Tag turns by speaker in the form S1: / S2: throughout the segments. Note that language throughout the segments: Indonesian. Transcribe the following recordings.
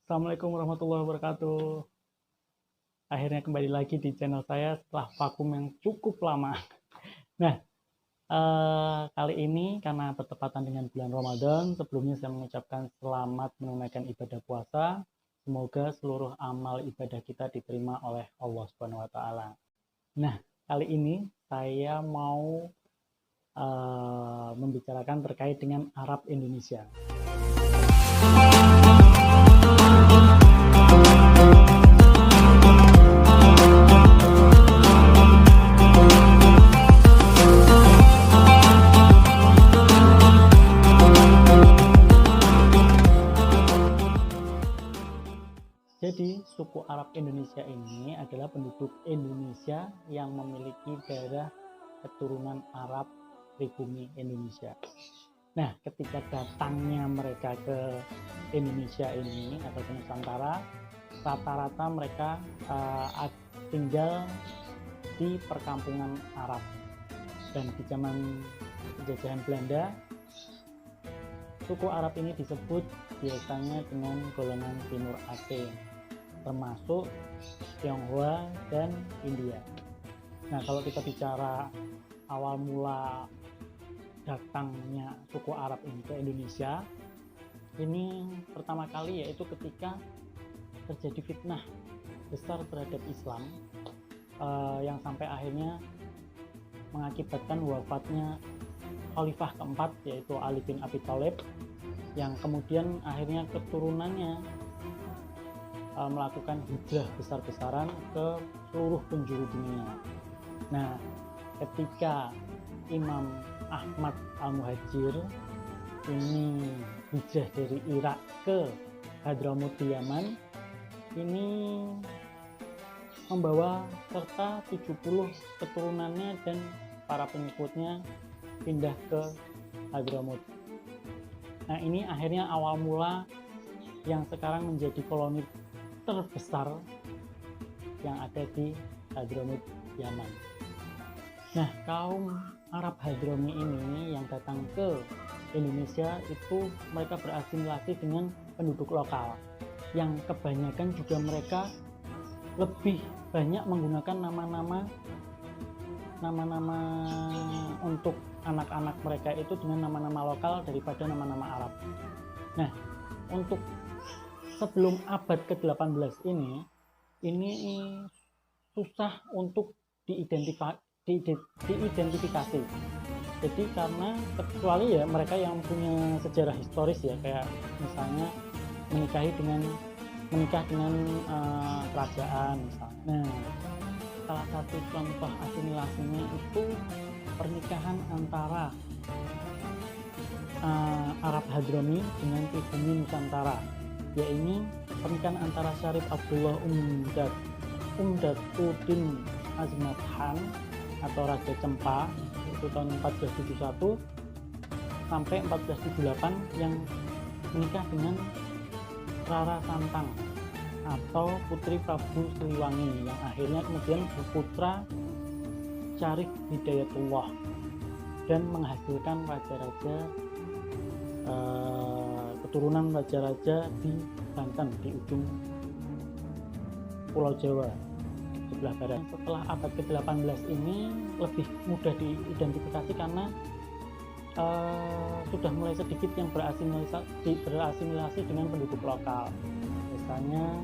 S1: Assalamualaikum warahmatullahi wabarakatuh. Akhirnya kembali lagi di channel saya setelah vakum yang cukup lama. Nah, kali ini karena bertepatan dengan bulan Ramadan, sebelumnya saya mengucapkan selamat menunaikan ibadah puasa. Semoga seluruh amal ibadah kita diterima oleh Allah Subhanahu wa taala. Nah, kali ini saya mau membicarakan terkait dengan Arab Indonesia. Jadi, suku Arab Indonesia ini adalah penduduk Indonesia yang memiliki darah keturunan Arab pribumi Indonesia. Nah, ketika datangnya mereka ke Indonesia ini atau ke Nusantara, rata-rata mereka tinggal di perkampungan Arab. Dan di zaman penjajahan Belanda, suku Arab ini disebut biasanya dengan golongan Timur Aceh, termasuk Tionghoa dan India. Nah, kalau kita bicara awal mula datangnya suku Arab ini ke Indonesia, ini pertama kali yaitu ketika terjadi fitnah besar terhadap Islam yang sampai akhirnya mengakibatkan wafatnya Khalifah keempat, yaitu Ali bin Abi Thalib, yang kemudian akhirnya keturunannya melakukan hijrah besar-besaran ke seluruh penjuru dunia. Nah, ketika Imam Ahmad Al-Muhajir ini hijrah dari Irak ke Hadramut di Yaman, ini membawa serta 70 keturunannya dan para pengikutnya pindah ke Hadramut. Nah, ini akhirnya awal mula yang sekarang menjadi koloni terbesar yang ada di Hadramut, Yaman. Nah, kaum Arab Hadrami ini yang datang ke Indonesia itu mereka berasimilasi dengan penduduk lokal, yang kebanyakan juga mereka lebih banyak menggunakan nama-nama untuk anak-anak mereka itu dengan nama-nama lokal daripada nama-nama Arab. Nah, untuk sebelum abad ke-18 ini susah untuk diidentifikasi. Jadi karena kecuali ya mereka yang punya sejarah historis ya, kayak misalnya menikah dengan kerajaan misalnya. Nah, salah satu contoh asimilasinya itu pernikahan antara Arab Hadrami dengan pribumi Nusantara, yaitu pernikahan antara Syarif Abdullah Umdatuddin Azmat Khan atau Raja Cempa itu tahun 1471 sampai 1478, yang menikah dengan Rara Santang atau putri Prabu Siliwangi, yang akhirnya kemudian berputra Syarif Hidayatullah dan menghasilkan raja-raja keturunan raja-raja di Banten, di ujung Pulau Jawa sebelah barat. Setelah abad ke-18 ini lebih mudah diidentifikasi karena sudah mulai sedikit yang berasimilasi dengan penduduk lokal. Misalnya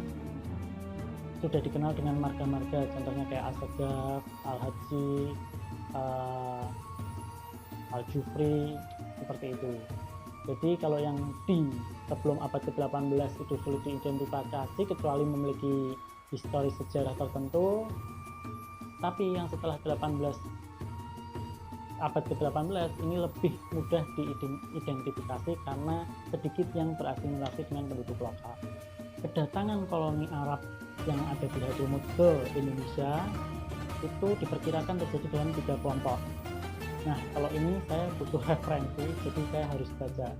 S1: sudah dikenal dengan marga-marga, contohnya kayak Al-Sagaf, Al-Haji, Al-Jufri, seperti itu. Jadi kalau yang di sebelum abad ke-18 itu sulit diidentifikasi kecuali memiliki historis sejarah tertentu, tapi yang setelah abad ke-18 ini lebih mudah diidentifikasi karena sedikit yang berasimilasi dengan penduduk lokal. Kedatangan koloni Arab yang ada di Hadramut ke Indonesia itu diperkirakan terjadi dalam 3 kelompok. Nah, kalau ini saya butuh referensi, jadi saya harus baca.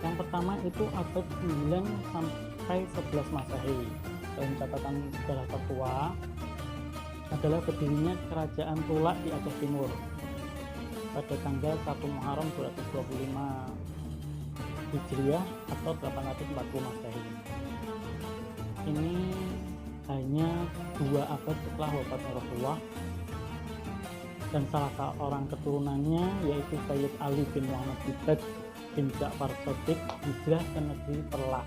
S1: Yang pertama itu abad 9 sampai 11 Masehi. Dalam catatan sejarah tertua adalah berdirinya Kerajaan Tulak di Aceh Timur pada tanggal 1 Muharram 225 Hijriah atau 840 Masehi. Ini hanya 2 abad setelah wafatnya Rasulullah, dan salah seorang keturunannya yaitu Sayyid Ali bin Muhammad bin Ja'far Shadiq hijrah ke negeri Perlah.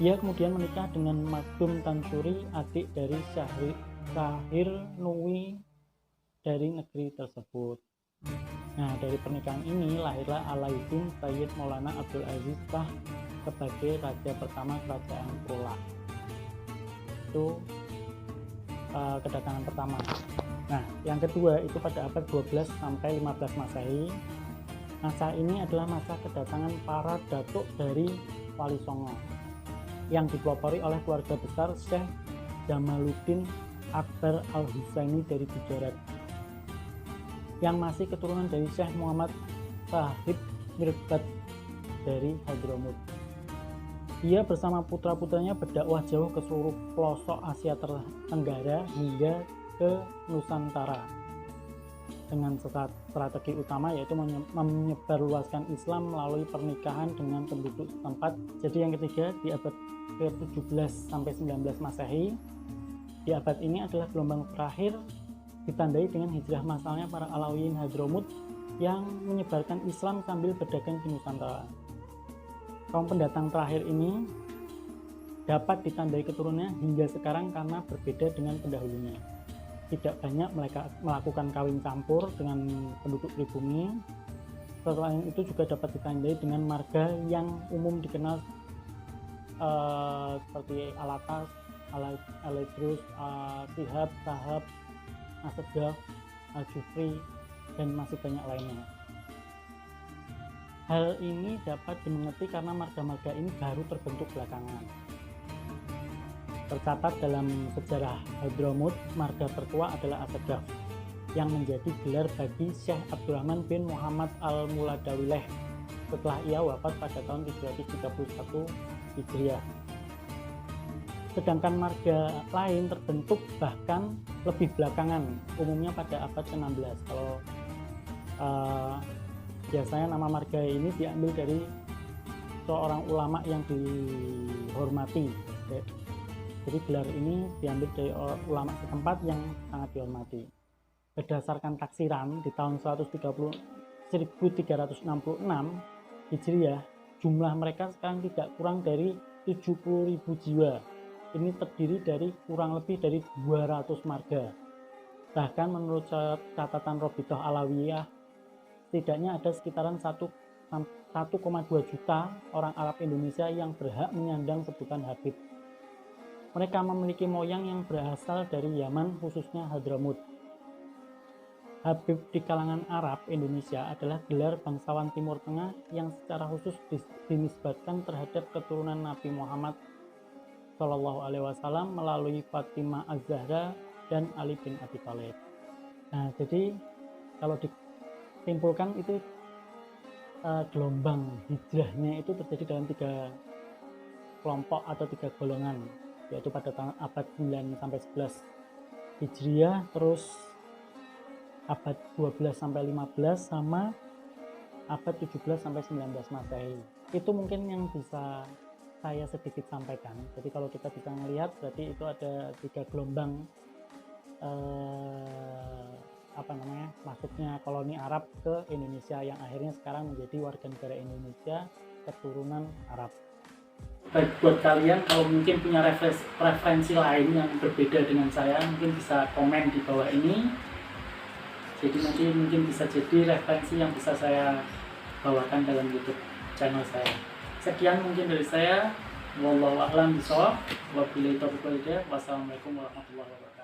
S1: Ia kemudian menikah dengan Makhzum Tansuri, adik dari Syahir Nui dari negeri tersebut. Nah, dari pernikahan ini lahirlah Alauddin Sayyid Maulana Abdul Aziz Shah sebagai raja pertama kerajaan Perlah. Itu kedatangan pertama. Nah, yang kedua itu pada abad 12 sampai 15 Masehi. Masa ini adalah masa kedatangan para datuk dari Wali Songo yang dipelopori oleh keluarga besar Syekh Jamaluddin Akbar Al-Husaini dari Gujarat, yang masih keturunan dari Syekh Muhammad Sahib Mirdad dari Hadramut. Ia bersama putra-putranya berdakwah jauh ke seluruh pelosok Asia Tenggara hingga ke Nusantara dengan strategi utama yaitu menyebarluaskan Islam melalui pernikahan dengan penduduk setempat. Jadi yang ketiga, di abad ke-17 sampai 19 Masehi. Di abad ini adalah gelombang terakhir ditandai dengan hijrah massalnya para Alawiyin Hadramut yang menyebarkan Islam sambil berdagang di Nusantara. Kaum pendatang terakhir ini dapat ditandai keturunannya hingga sekarang karena berbeda dengan pendahulunya. Tidak banyak mereka melakukan kawin campur dengan penduduk pribumi. Selain itu juga dapat ditandai dengan marga yang umum dikenal seperti Alatas, Aledrus, Sihab, Sahab, Asegaf, Al-Jufri, dan masih banyak lainnya. Hal ini dapat dimengerti karena marga-marga ini baru terbentuk belakangan. Tercatat dalam sejarah Hadramut, marga tertua adalah Asegaf, yang menjadi gelar bagi Syekh Abdurrahman bin Muhammad Al-Muladawileh setelah ia wafat pada tahun 331 Hijriah. Sedangkan marga lain terbentuk bahkan lebih belakangan, umumnya pada abad ke-16. Kalau biasanya nama marga ini diambil dari seorang ulama yang dihormati. Jadi gelar ini diambil dari ulama setempat yang sangat dihormati. Berdasarkan taksiran di tahun 1366 Hijriah, jumlah mereka sekarang tidak kurang dari 70.000 jiwa. Ini terdiri dari kurang lebih dari 200 marga. Bahkan menurut catatan Robitoh Alawiyah, setidaknya ada sekitaran 1,2 juta orang Arab Indonesia yang berhak menyandang sebutan Habib. Mereka memiliki moyang yang berasal dari Yaman, khususnya Hadramut. Habib di kalangan Arab Indonesia adalah gelar bangsawan Timur Tengah yang secara khusus dinisbatkan terhadap keturunan Nabi Muhammad SAW melalui Fatimah Az-Zahra dan Ali bin Abi Thalib. Nah, jadi kalau disimpulkan itu gelombang hijrahnya itu terjadi dalam 3 kelompok atau 3 golongan, yaitu pada tahun abad 9 sampai 11 Hijriah, terus abad 12 sampai 15, sama abad 17 sampai 19 Masehi. Itu mungkin yang bisa saya sedikit sampaikan. Jadi kalau kita bisa melihat, berarti itu ada 3 gelombang masuknya koloni Arab ke Indonesia yang akhirnya sekarang menjadi warga negara Indonesia keturunan Arab. Baik, buat kalian kalau mungkin punya referensi lain yang berbeda dengan saya, mungkin bisa komen di bawah ini. Jadi nanti mungkin bisa jadi referensi yang bisa saya bawakan dalam YouTube channel saya. Sekian mungkin dari saya. Wallahu a'lam bishawab. Wabillahi taufiq wal hidayah. Wassalamualaikum warahmatullahi wabarakatuh.